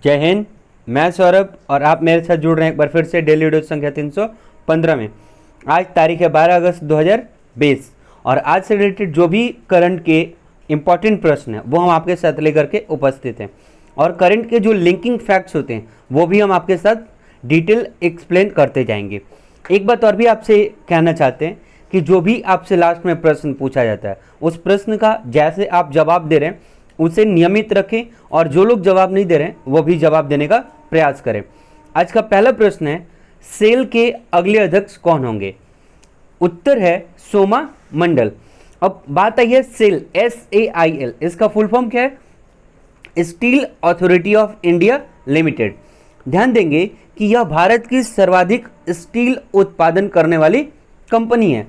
जय हिंद। मैं सौरभ और आप मेरे साथ जुड़ रहे हैं एक बार फिर से डेली वीडियो संख्या 315 में। आज तारीख है 12 अगस्त 2020 और आज से रिलेटेड जो भी करंट के इम्पॉर्टेंट प्रश्न हैं वो हम आपके साथ लेकर के उपस्थित हैं और करंट के जो लिंकिंग फैक्ट्स होते हैं वो भी हम आपके साथ डिटेल एक्सप्लेन करते जाएंगे। एक बात और भी आपसे कहना चाहते हैं कि जो भी आपसे लास्ट में प्रश्न पूछा जाता है उस प्रश्न का जैसे आप जवाब दे रहे हैं उसे नियमित रखें और जो लोग जवाब नहीं दे रहे हैं वो भी जवाब देने का प्रयास करें। आज का पहला प्रश्न है, सेल के अगले अध्यक्ष कौन होंगे? उत्तर है सोमा मंडल। अब बात आई है सेल, SAIL, इसका फुल फॉर्म क्या है? Steel authority of India limited. ध्यान देंगे कि यह भारत की सर्वाधिक स्टील उत्पादन करने वाली कंपनी है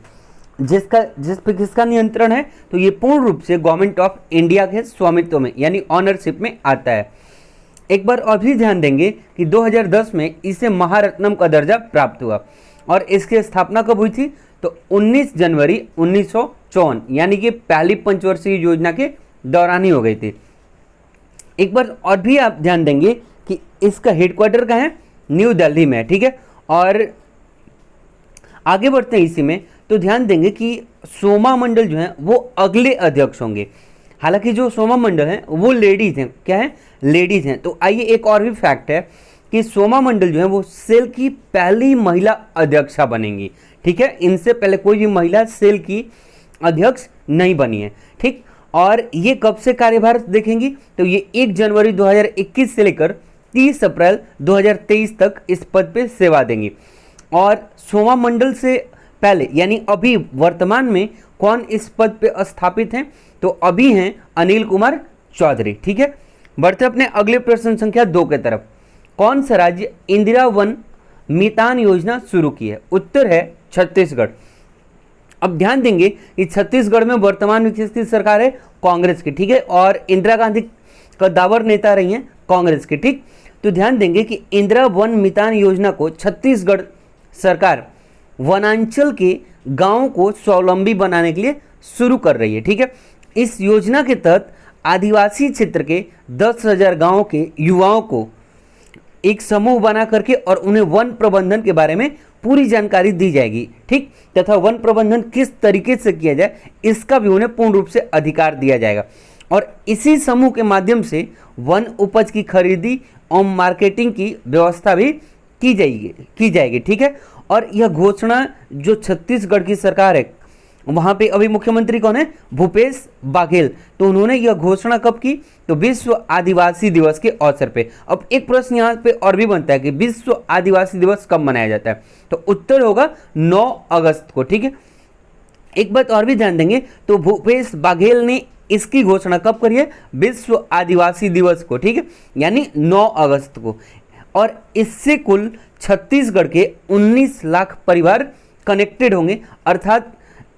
जिस पे किसका नियंत्रण है, तो ये पूर्ण रूप से गवर्नमेंट ऑफ इंडिया के स्वामित्व में यानी ऑनरशिप में आता है। एक बार और भी ध्यान देंगे कि 2010 में इसे महारत्नम का दर्जा प्राप्त हुआ और इसकी स्थापना कब हुई थी, तो 19 जनवरी 1954 यानी कि पहली पंचवर्षीय योजना के दौरान ही हो गई थी। एक बार और भी आप ध्यान देंगे कि इसका हेडक्वार्टर कहाँ है? न्यू दिल्ली में, ठीक है। और आगे बढ़ते हैं इसी में, तो ध्यान देंगे कि सोमा मंडल जो है वो अगले अध्यक्ष होंगे। हालांकि जो सोमा मंडल हैं वो लेडीज हैं। क्या है? लेडीज हैं। तो आइए एक और भी फैक्ट है कि सोमा मंडल जो है वो सेल की पहली महिला अध्यक्षा बनेंगी, ठीक है। इनसे पहले कोई भी महिला सेल की अध्यक्ष नहीं बनी है, ठीक। और ये कब से कार्यभार देखेंगी, तो ये 1 जनवरी 2021 से लेकर 30 अप्रैल 2023 तक इस पद पे सेवा देंगी। और सोमा मंडल से पहले यानी अभी वर्तमान में कौन इस पद पे स्थापित हैं, तो अभी हैं अनिल कुमार चौधरी, ठीक है। बढ़ते अपने अगले प्रश्न संख्या 2 के तरफ। कौन सा राज्य इंदिरा वन मितान योजना शुरू की है? उत्तर है छत्तीसगढ़। अब ध्यान देंगे कि छत्तीसगढ़ में वर्तमान में किसकी सरकार है? कांग्रेस की, ठीक है। और इंदिरा गांधी कद्दावर नेता रही हैं कांग्रेस की, ठीक। तो ध्यान देंगे कि इंदिरा वन मितान योजना को छत्तीसगढ़ सरकार वनांचल के गांवों को स्वावलंबी बनाने के लिए शुरू कर रही है, ठीक है। इस योजना के तहत आदिवासी क्षेत्र के 10,000 गांवों के युवाओं को एक समूह बना करके और उन्हें वन प्रबंधन के बारे में पूरी जानकारी दी जाएगी, ठीक। तथा वन प्रबंधन किस तरीके से किया जाए इसका भी उन्हें पूर्ण रूप से अधिकार दिया जाएगा। और इसी समूह के माध्यम से वन उपज की खरीदी और मार्केटिंग की व्यवस्था भी की जाएगी, ठीक है। और यह घोषणा जो छत्तीसगढ़ की सरकार है वहाँ पे अभी मुख्यमंत्री कौन है? भूपेश बघेल। तो उन्होंने यह घोषणा कब की, तो विश्व आदिवासी दिवस के अवसर पे। अब एक प्रश्न यहाँ पे और भी बनता है कि विश्व आदिवासी दिवस कब मनाया जाता है, तो उत्तर होगा 9 अगस्त को, ठीक है। एक बात और भी ध्यान देंगे, तो भूपेश बघेल ने इसकी घोषणा कब करी है? विश्व आदिवासी दिवस को, ठीक है, यानी 9 अगस्त को। और इससे कुल छत्तीसगढ़ के 19 लाख परिवार कनेक्टेड होंगे, अर्थात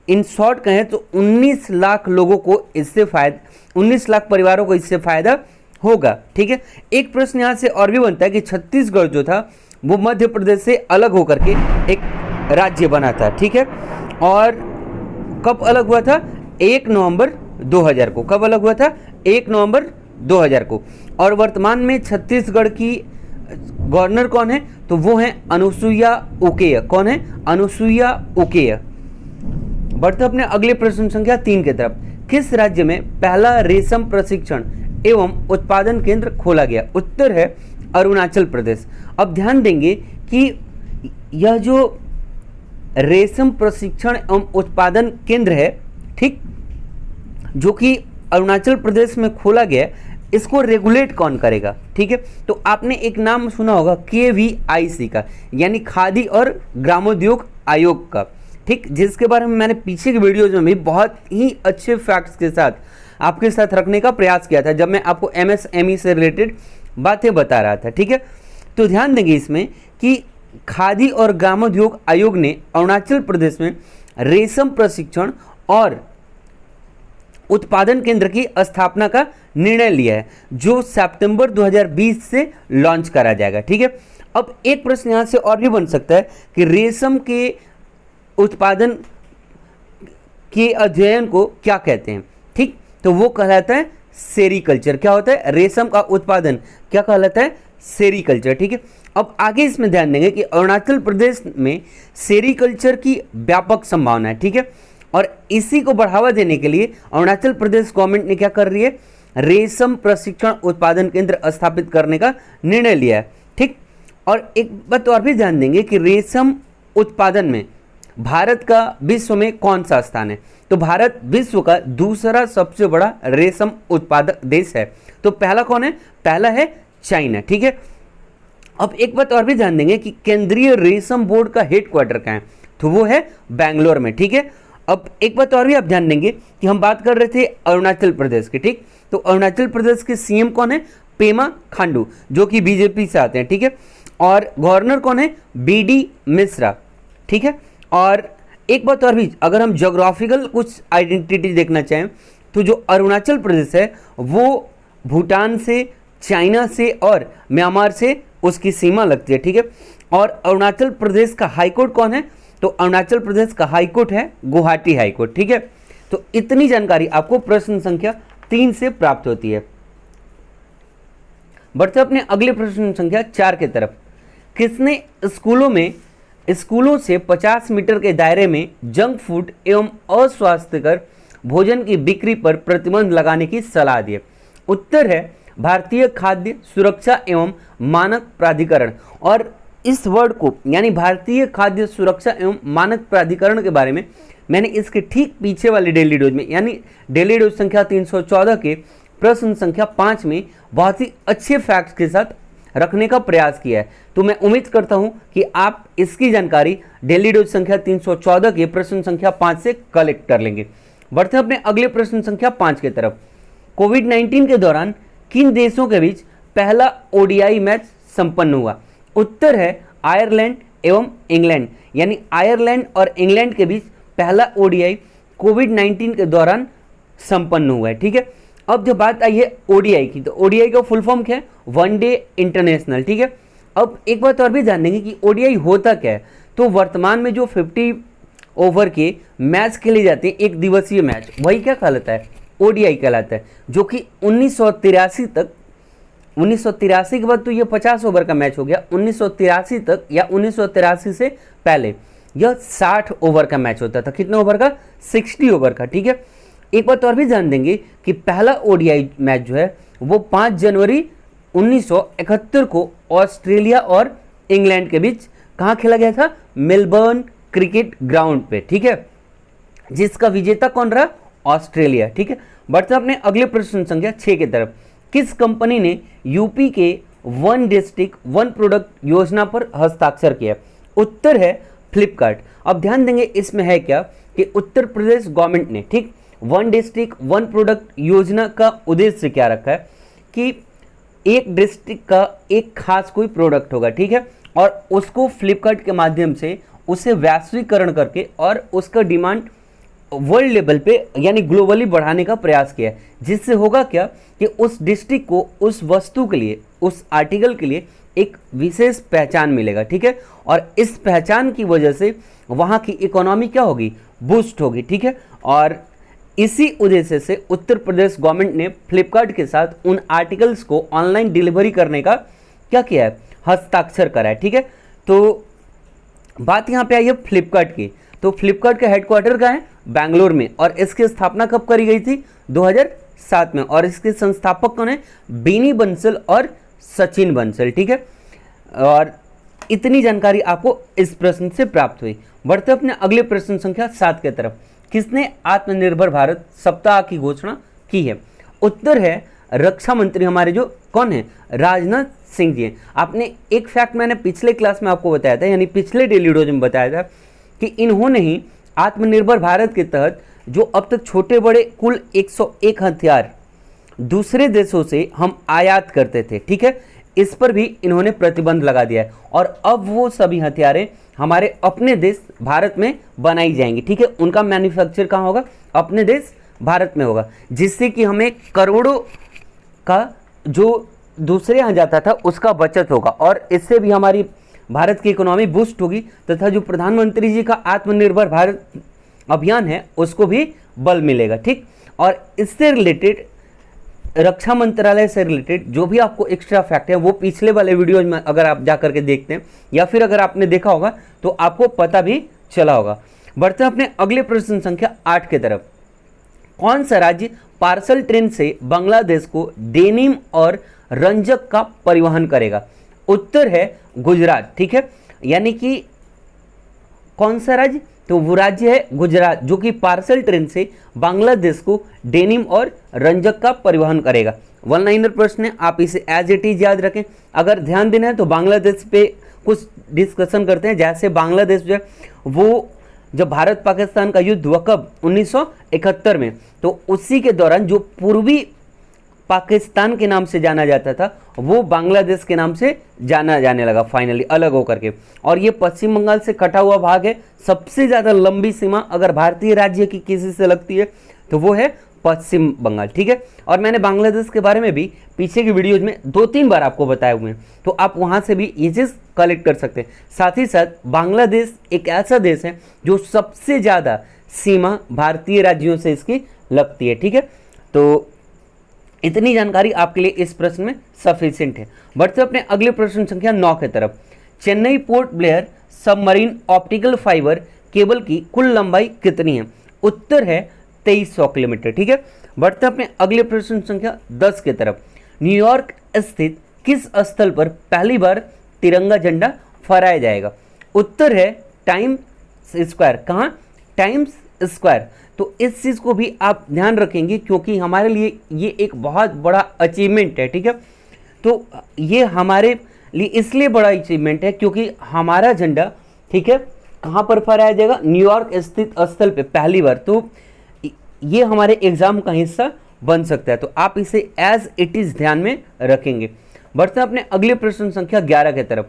इन शॉर्ट कहें तो 19 लाख लोगों को इससे फायदा, 19 लाख परिवारों को इससे फायदा होगा, ठीक है। एक प्रश्न यहाँ से और भी बनता है कि छत्तीसगढ़ जो था वो मध्य प्रदेश से अलग होकर के एक राज्य बना था, ठीक है। और कब अलग हुआ था? 1 नवंबर 2000 को। कब अलग हुआ था? 1 नवंबर 2000 को। और वर्तमान में छत्तीसगढ़ की गवर्नर कौन है, तो वो है अनुसुईया उके। कौन है? अनुसुईया उके। बढ़ते अपने अगले प्रश्न संख्या 3 की तरफ। किस राज्य में पहला रेशम प्रशिक्षण एवं उत्पादन केंद्र खोला गया? उत्तर है अरुणाचल प्रदेश। अब ध्यान देंगे कि यह जो रेशम प्रशिक्षण एवं उत्पादन केंद्र है, ठीक, जो कि अरुणाचल प्रदेश में खोला गया, इसको रेगुलेट कौन करेगा? ठीक है, तो आपने एक नाम सुना होगा KVIC का, यानी खादी और ग्रामोद्योग आयोग का, ठीक, जिसके बारे में मैंने पीछे की वीडियोज में भी बहुत ही अच्छे फैक्ट्स के साथ आपके साथ रखने का प्रयास किया था जब मैं आपको MSME से रिलेटेड बातें बता रहा था, ठीक है। तो ध्यान देंगे इसमें कि खादी और ग्रामोद्योग आयोग ने अरुणाचल प्रदेश में रेशम प्रशिक्षण और उत्पादन केंद्र की स्थापना का निर्णय लिया है जो सितंबर 2020 से लॉन्च करा जाएगा, ठीक है। अब एक प्रश्न यहाँ से और भी बन सकता है कि रेशम के उत्पादन के अध्ययन को क्या कहते हैं, ठीक, तो वो कहलाता है सेरीकल्चर। क्या होता है? रेशम का उत्पादन क्या कहलाता है? सेरीकल्चर, ठीक है। अब आगे इसमें ध्यान देंगे कि अरुणाचल प्रदेश में सेरीकल्चर की व्यापक संभावना है, ठीक है। और इसी को बढ़ावा देने के लिए अरुणाचल प्रदेश गवर्नमेंट ने क्या कर रही है, रेशम प्रशिक्षण उत्पादन केंद्र स्थापित करने का निर्णय लिया है, ठीक। और एक बात और भी ध्यान देंगे कि रेशम उत्पादन में भारत का विश्व में कौन सा स्थान है, तो भारत विश्व का दूसरा सबसे बड़ा रेशम उत्पादक देश है। तो पहला कौन है, पहला है चाइना, ठीक है। अब एक बात और भी ध्यान देंगे कि केंद्रीय रेशम बोर्ड का हेडक्वार्टर कहाँ है, तो वो है बैंगलोर में, ठीक है। अब एक बात और भी आप ध्यान देंगे कि हम बात कर रहे थे अरुणाचल प्रदेश की, ठीक। तो अरुणाचल प्रदेश के सीएम कौन है, पेमा खांडू, जो कि बीजेपी से आते हैं, ठीक है। और गवर्नर कौन है, बीडी मिश्रा, ठीक है। और एक बात और भी, अगर हम ज्योग्राफिकल कुछ आइडेंटिटी देखना चाहें तो जो अरुणाचल प्रदेश है वो भूटान से, चाइना से और म्यांमार से उसकी सीमा लगती है, ठीक है। और अरुणाचल प्रदेश का हाईकोर्ट कौन है, तो अरुणाचल प्रदेश का हाईकोर्ट है गुवाहाटी हाईकोर्ट, ठीक है। तो इतनी जानकारी आपको प्रश्न संख्या 3 से प्राप्त होती है। बढ़ते अपने अगले प्रश्न संख्या 4 की तरफ। किसने स्कूलों से 50 मीटर के दायरे में जंक फूड एवं अस्वास्थ्यकर भोजन की बिक्री पर प्रतिबंध लगाने की सलाह दी है? उत्तर है भारतीय खाद्य सुरक्षा एवं मानक प्राधिकरण। और इस वर्ड को यानी भारतीय खाद्य सुरक्षा एवं मानक प्राधिकरण के बारे में मैंने इसके ठीक पीछे वाले डेली डोज में यानी डेली डोज संख्या 314 के प्रश्न संख्या 5 में बहुत ही अच्छे फैक्ट्स के साथ रखने का प्रयास किया है। तो मैं उम्मीद करता हूं कि आप इसकी जानकारी डेली डोज संख्या 314 के प्रश्न संख्या 5 से कलेक्ट कर लेंगे। बढ़ते हैं अपने अगले प्रश्न संख्या 5 की तरफ। कोविड-19 के दौरान किन देशों के बीच पहला ओडीआई मैच संपन्न हुआ? उत्तर है आयरलैंड एवं इंग्लैंड, यानी आयरलैंड और इंग्लैंड के बीच पहला ओडीआई कोविड-19 के दौरान संपन्न हुआ है, ठीक है। अब जो बात आई है ओडीआई की, तो ओडीआई का फुल फॉर्म क्या है, वनडे इंटरनेशनल, ठीक है। अब एक बात और भी जानेंगे कि ओडीआई होता क्या है। तो वर्तमान में जो 50 ओवर के मैच खेले जाते हैं, एक दिवसीय मैच, वही क्या कहलाता है, ओडीआई कहलाता है, जो कि 1983 के बाद तो ये 50 ओवर का मैच हो गया। 1983 तक या 1983 से पहले यह 60 ओवर का मैच होता था। कितने ओवर का, 60 ओवर का, ठीक है। एक बात और भी जान देंगे कि पहला ओडीआई मैच जो है वो 5 जनवरी 1971 को ऑस्ट्रेलिया और इंग्लैंड के बीच कहाँ खेला गया था, मेलबर्न क्रिकेट ग्राउंड पे, ठीक है, जिसका विजेता कौन रहा, ऑस्ट्रेलिया, ठीक है। बढ़ते अपने अगले प्रश्न संख्या 6 की तरफ। किस कंपनी ने यूपी के वन डिस्ट्रिक्ट वन प्रोडक्ट योजना पर हस्ताक्षर किया? उत्तर है फ्लिपकार्ट। अब ध्यान देंगे इसमें है क्या कि उत्तर प्रदेश गवर्नमेंट ने, ठीक, वन डिस्ट्रिक्ट वन प्रोडक्ट योजना का उद्देश्य क्या रखा है कि एक डिस्ट्रिक्ट का एक खास कोई प्रोडक्ट होगा, ठीक है, और उसको फ्लिपकार्ट के माध्यम से उसे वैश्वीकरण करके और उसका डिमांड वर्ल्ड लेवल पे यानी ग्लोबली बढ़ाने का प्रयास किया है। जिससे होगा क्या कि उस डिस्ट्रिक्ट को उस वस्तु के लिए, उस आर्टिकल के लिए एक विशेष पहचान मिलेगा, ठीक है। और इस पहचान की वजह से वहाँ की इकोनॉमी क्या होगी, बूस्ट होगी, ठीक है। और इसी उद्देश्य से उत्तर प्रदेश गवर्नमेंट ने फ्लिपकार्ट के साथ उन आर्टिकल्स को ऑनलाइन डिलीवरी करने का क्या किया है, हस्ताक्षर करा है, ठीक है। तो बात यहाँ पे आई है फ्लिपकार्ट की। तो फ्लिपकार्ट का हेडक्वार्टर कहाँ है, बैंगलोर में। और इसकी स्थापना कब करी गई थी, 2007 में। और इसके संस्थापक कौन है, बीनी बंसल और सचिन बंसल, ठीक है। और इतनी जानकारी आपको इस प्रश्न से प्राप्त हुई। बढ़ते अपने अगले प्रश्न संख्या 7 की तरफ। किसने आत्मनिर्भर भारत सप्ताह की घोषणा की है? उत्तर है रक्षा मंत्री हमारे जो कौन है, राजनाथ सिंह जी। आपने एक फैक्ट मैंने पिछले क्लास में आपको बताया था, यानी पिछले डेली डोज में बताया था कि इन्होंने ही आत्मनिर्भर भारत के तहत जो अब तक छोटे बड़े कुल 101 हथियार दूसरे देशों से हम आयात करते थे, ठीक है, इस पर भी इन्होंने प्रतिबंध लगा दिया है। और अब वो सभी हथियारें हमारे अपने देश भारत में बनाई जाएंगी, ठीक है। उनका मैन्युफैक्चर कहाँ होगा, अपने देश भारत में होगा, जिससे कि हमें करोड़ों का जो दूसरे यहाँ जाता था उसका बचत होगा। और इससे भी हमारी भारत की इकोनॉमी बूस्ट होगी तथा जो प्रधानमंत्री जी का आत्मनिर्भर भारत अभियान है उसको भी बल मिलेगा, ठीक। और इससे रिलेटेड रक्षा मंत्रालय से रिलेटेड जो भी आपको एक्स्ट्रा फैक्ट है वो पिछले वाले वीडियोज में अगर आप जा करके देखते हैं या फिर अगर आपने देखा होगा तो आपको पता भी चला होगा। बढ़ते हैं अपने अगले प्रश्न संख्या 8 की तरफ। कौन सा राज्य पार्सल ट्रेन से बांग्लादेश को डेनिम और रंजक का परिवहन करेगा? उत्तर है गुजरात, ठीक है। यानी कि कौन सा राज्य? तो वो राज्य है गुजरात, जो कि पार्सल ट्रेन से बांग्लादेश को डेनिम और रंजक का परिवहन करेगा। वन लाइनर प्रश्न है, आप इसे एज इट इज याद रखें। अगर ध्यान देना है तो बांग्लादेश पे कुछ डिस्कशन करते हैं। जैसे बांग्लादेश जो है वो जब भारत पाकिस्तान का युद्ध हुआ कब? 1971 में, तो उसी के दौरान जो पूर्वी पाकिस्तान के नाम से जाना जाता था वो बांग्लादेश के नाम से जाना जाने लगा फाइनली, अलग होकर के। और ये पश्चिम बंगाल से कटा हुआ भाग है। सबसे ज़्यादा लंबी सीमा अगर भारतीय राज्य की किसी से लगती है तो वो है पश्चिम बंगाल, ठीक है। और मैंने बांग्लादेश के बारे में भी पीछे की वीडियोज में 2-3 बार आपको बताए हुए हैं, तो आप वहाँ से भी ये चीज़ कलेक्ट कर सकते हैं। साथ ही साथ बांग्लादेश एक ऐसा देश है जो सबसे ज़्यादा सीमा भारतीय राज्यों से इसकी लगती है, ठीक है। तो इतनी जानकारी आपके लिए इस प्रश्न में सफिशिएंट है। बढ़ते अपने अगले प्रश्न संख्या 9 की तरफ। Chennai port Blair submarine optical fibre cable की कुल लंबाई कितनी है? उत्तर है 2300 किलोमीटर, ठीक है। बढ़ते अपने अगले प्रश्न संख्या 10 की तरफ। न्यूयॉर्क स्थित किस स्थल पर पहली बार तिरंगा झंडा फहराया जाएगा? उत्तर है टाइम्स स्क्वायर। कहाँ? Times square. तो इस चीज़ को भी आप ध्यान रखेंगे क्योंकि हमारे लिए ये एक बहुत बड़ा अचीवमेंट है, ठीक है। तो ये हमारे लिए इसलिए बड़ा अचीवमेंट है क्योंकि हमारा झंडा, ठीक है, कहाँ पर फहराया जाएगा? न्यूयॉर्क स्थित स्थल पे पहली बार। तो ये हमारे एग्जाम का हिस्सा बन सकता है, तो आप इसे एज इट इज ध्यान में रखेंगे। बढ़ते हैं अपने अगले प्रश्न संख्या 11 की तरफ।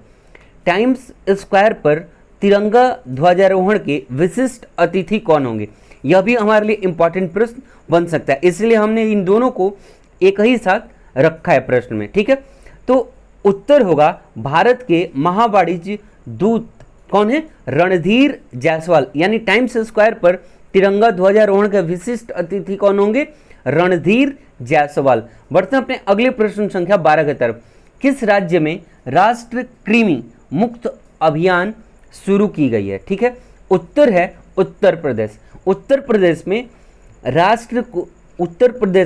टाइम्स स्क्वायर पर तिरंगा ध्वजारोहण के विशिष्ट अतिथि कौन होंगे? यह भी हमारे लिए इंपॉर्टेंट प्रश्न बन सकता है, इसलिए हमने इन दोनों को एक ही साथ रखा है प्रश्न में, ठीक है। तो उत्तर होगा भारत के महावाणिज्य दूत कौन है? रणधीर जायसवाल। यानी टाइम्स स्क्वायर पर तिरंगा ध्वजारोहण के विशिष्ट अतिथि कौन होंगे? रणधीर जायसवाल। बढ़ते हैं अपने अगले प्रश्न संख्या 12 की तरफ। किस राज्य में राष्ट्र कृमि मुक्त अभियान शुरू की गई है? ठीक है, उत्तर है उत्तर प्रदेश। उत्तर प्रदेश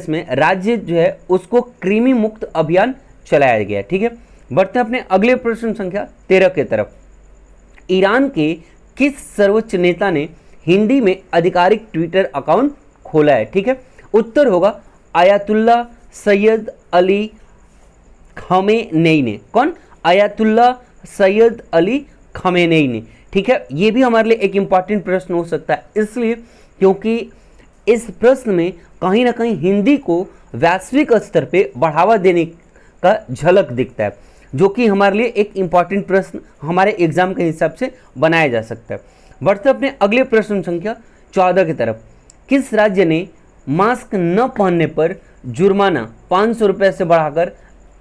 में राज्य जो है उसको कृमि मुक्त अभियान चलाया गया, ठीक है। बढ़ते हैं अपने अगले प्रश्न संख्या 13 की तरफ। ईरान के किस सर्वोच्च नेता ने हिंदी में आधिकारिक ट्विटर अकाउंट खोला है? ठीक है, उत्तर होगा आयतुल्ला सैयद अली खमेनेई ने। कौन? आयतुल्ला सैयद अली खमेनेई ने, ठीक है। ये भी हमारे लिए एक इंपॉर्टेंट प्रश्न हो सकता है, इसलिए क्योंकि इस प्रश्न में कहीं ना कहीं हिंदी को वैश्विक स्तर पे बढ़ावा देने का झलक दिखता है, जो कि हमारे लिए एक इंपॉर्टेंट प्रश्न हमारे एग्जाम के हिसाब से बनाया जा सकता है। बढ़ते अपने अगले प्रश्न संख्या 14 की तरफ। किस राज्य ने मास्क न पहनने पर जुर्माना 500 रुपये से बढ़ाकर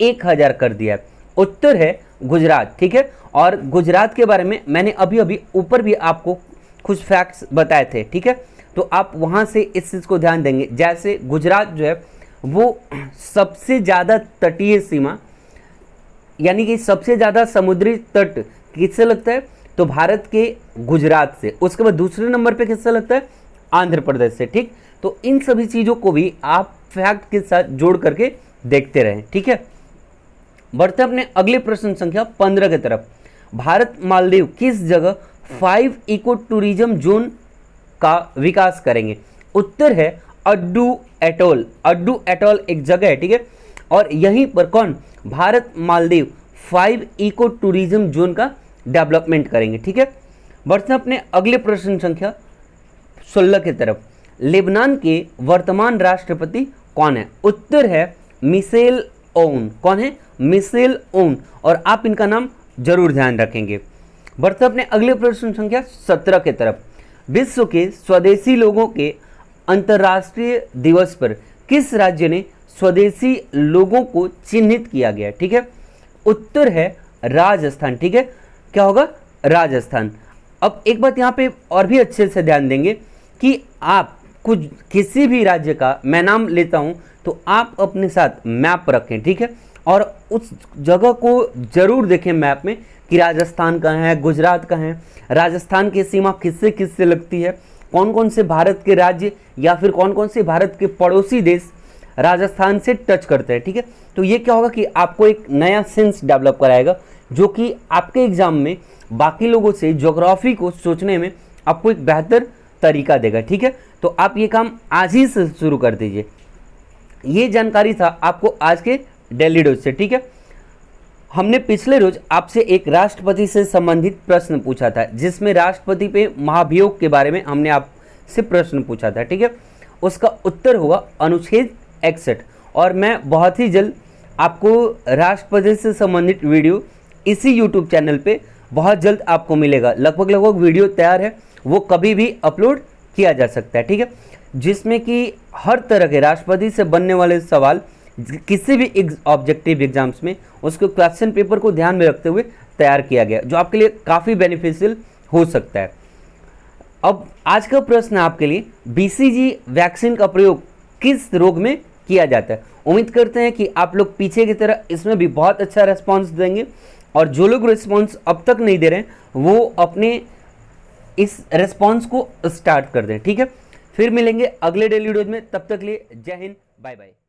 1000 कर दिया है? उत्तर है गुजरात, ठीक है। और गुजरात के बारे में मैंने अभी अभी ऊपर भी आपको कुछ फैक्ट्स बताए थे, ठीक है। तो आप वहाँ से इस चीज़ को ध्यान देंगे। जैसे गुजरात जो है वो सबसे ज़्यादा तटीय सीमा, यानी कि सबसे ज़्यादा समुद्री तट किससे लगता है? तो भारत के गुजरात से। उसके बाद दूसरे नंबर पे किससे लगता है? आंध्र प्रदेश से, ठीक। तो इन सभी चीज़ों को भी आप फैक्ट के साथ जोड़ करके देखते रहें, ठीक है। बढ़ते अपने अगले प्रश्न संख्या 15 की तरफ। भारत मालदीव किस जगह 5 इको टूरिज्म जोन का विकास करेंगे? उत्तर है अड्डू एटोल। अड्डू एटोल एक जगह है, ठीक है, और यहीं पर कौन? Bharat Maldives 5 eco tourism zone का डेवलपमेंट करेंगे, ठीक है। बढ़ते अपने अगले प्रश्न संख्या 16 की तरफ। लेबनान के वर्तमान राष्ट्रपति कौन है? उत्तर है मिशेल ओन। कौन है? मिशेल ओन। और आप इनका नाम जरूर ध्यान रखेंगे। बढ़ते अपने अगले प्रश्न संख्या 17 की तरफ। विश्व के स्वदेशी लोगों के अंतर्राष्ट्रीय दिवस पर किस राज्य ने स्वदेशी लोगों को चिन्हित किया गया? ठीक है, उत्तर है राजस्थान, ठीक है। क्या होगा? राजस्थान। अब एक बात यहाँ पे और भी अच्छे से ध्यान देंगे कि आप कुछ किसी भी राज्य का मैं नाम लेता हूँ तो आप अपने साथ मैप रखें, ठीक है, और उस जगह को जरूर देखें मैप में कि राजस्थान कहाँ है, गुजरात कहाँ है, राजस्थान की सीमा किससे किससे लगती है, कौन कौन से भारत के राज्य या फिर कौन कौन से भारत के पड़ोसी देश राजस्थान से टच करते हैं, ठीक है। तो ये क्या होगा कि आपको एक नया सेंस डेवलप कराएगा जो कि आपके एग्जाम में बाकी लोगों से ज्योग्राफी को सोचने में आपको एक बेहतर तरीका देगा, ठीक है। तो आप ये काम आज ही से शुरू कर दीजिए। ये जानकारी था आपको आज के डेली डोज से, ठीक है। हमने पिछले रोज आपसे एक राष्ट्रपति से संबंधित प्रश्न पूछा था, जिसमें राष्ट्रपति पे महाभियोग के बारे में हमने आपसे प्रश्न पूछा था, ठीक है। उसका उत्तर होगा अनुच्छेद 61, और मैं बहुत ही जल्द आपको राष्ट्रपति से संबंधित वीडियो इसी यूट्यूब चैनल पे बहुत जल्द आपको मिलेगा। लगभग वीडियो तैयार है, वो कभी भी अपलोड किया जा सकता है, ठीक है, जिसमें कि हर तरह के राष्ट्रपति से बनने वाले सवाल किसी भी ऑब्जेक्टिव एग्जाम्स में उसके क्वेश्चन पेपर को ध्यान में रखते हुए तैयार किया गया, जो आपके लिए काफ़ी बेनिफिशियल हो सकता है। अब आज का प्रश्न है आपके लिए, बीसीजी वैक्सीन का प्रयोग किस रोग में किया जाता है। उम्मीद करते हैं कि आप लोग पीछे की तरह इसमें भी बहुत अच्छा रेस्पॉन्स देंगे, और जो लोग रिस्पॉन्स अब तक नहीं दे रहे हैं वो अपने इस रेस्पॉन्स को स्टार्ट कर दें, ठीक है। फिर मिलेंगे अगले डेली डोज में, तब तक लिए जय हिंद, बाय बाय।